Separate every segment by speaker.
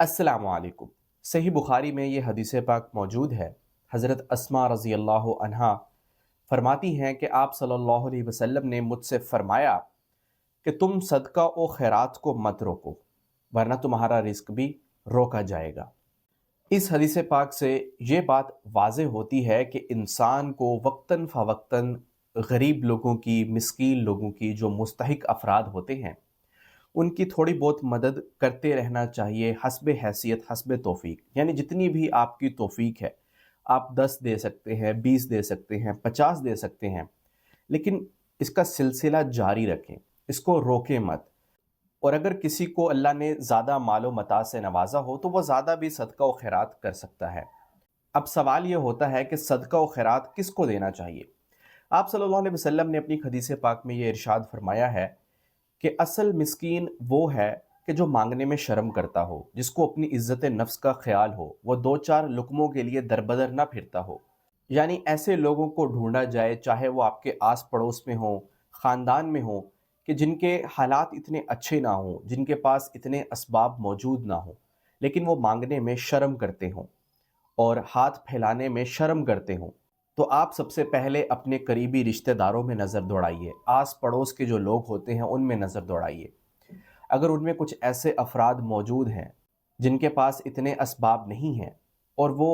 Speaker 1: अस्सलामु अलैकुम। सही बुखारी में ये हदीस पाक मौजूद है। हज़रत अस्मा रज़ी अल्लाह अन्हा फरमाती हैं कि आप सल्लल्लाहु अलैहि वसल्लम ने मुझसे फरमाया कि तुम सदका व खैरात को मत रोको, वरना तुम्हारा रिस्क भी रोका जाएगा। इस हदीस पाक से ये बात वाज़ेह होती है कि इंसान को वक्तन फ़वक्तन गरीब लोगों की, मिस्कीन लोगों की, जो मुस्तहिक अफराद होते हैं, उनकी थोड़ी बहुत मदद करते रहना चाहिए हस्बे हैसियत, हस्बे तौफीक। यानी जितनी भी आपकी तौफीक है, आप 10 दे सकते हैं, 20 दे सकते हैं, 50 दे सकते हैं, लेकिन इसका सिलसिला जारी रखें, इसको रोकें मत। और अगर किसी को अल्लाह ने ज़्यादा मालो मता से नवाजा हो तो वह ज़्यादा भी सदका व खैरात कर सकता है। अब सवाल यह होता है कि सदका व खैरात किसको देना चाहिए। आप सल्लल्लाहु अलैहि वसल्लम ने अपनी हदीस पाक में ये इरशाद फरमाया है कि असल मिस्कीन वो है कि जो मांगने में शर्म करता हो, जिसको अपनी इज्जत नफ्स का ख्याल हो, वो दो चार लुकमों के लिए दरबदर ना फिरता हो। यानी ऐसे लोगों को ढूंढा जाए, चाहे वो आपके आस पड़ोस में हो, ख़ानदान में हो, कि जिनके हालात इतने अच्छे ना हों, जिनके पास इतने असबाब मौजूद ना हो, लेकिन वो मांगने में शर्म करते हों और हाथ फैलाने में शर्म करते हों। तो आप सबसे पहले अपने करीबी रिश्तेदारों में नज़र दौड़ाइए, आस पड़ोस के जो लोग होते हैं उनमें नज़र दौड़ाइए। अगर उनमें कुछ ऐसे अफराद मौजूद हैं जिनके पास इतने असबाब नहीं हैं और वो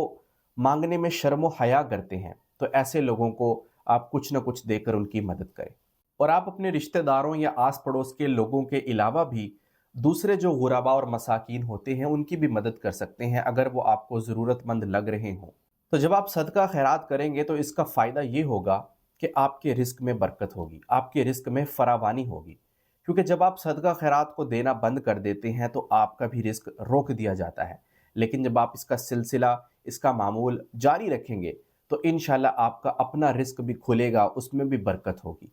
Speaker 1: मांगने में शर्म व हया करते हैं, तो ऐसे लोगों को आप कुछ न कुछ देकर उनकी मदद करें। और आप अपने रिश्तेदारों या आस पड़ोस के लोगों के अलावा भी दूसरे जो गुरबा और मसाकीन होते हैं उनकी भी मदद कर सकते हैं, अगर वो आपको ज़रूरतमंद लग रहे हों। तो जब आप सदका खैरात करेंगे तो इसका फ़ायदा ये होगा कि आपके रिस्क में बरकत होगी, आपके रिस्क में फरावानी होगी। क्योंकि जब आप सदका खैरात को देना बंद कर देते हैं तो आपका भी रिस्क रोक दिया जाता है। लेकिन जब आप इसका सिलसिला, इसका मामूल जारी रखेंगे तो इंशाल्लाह आपका अपना रिस्क भी खुलेगा, उसमें भी बरकत होगी।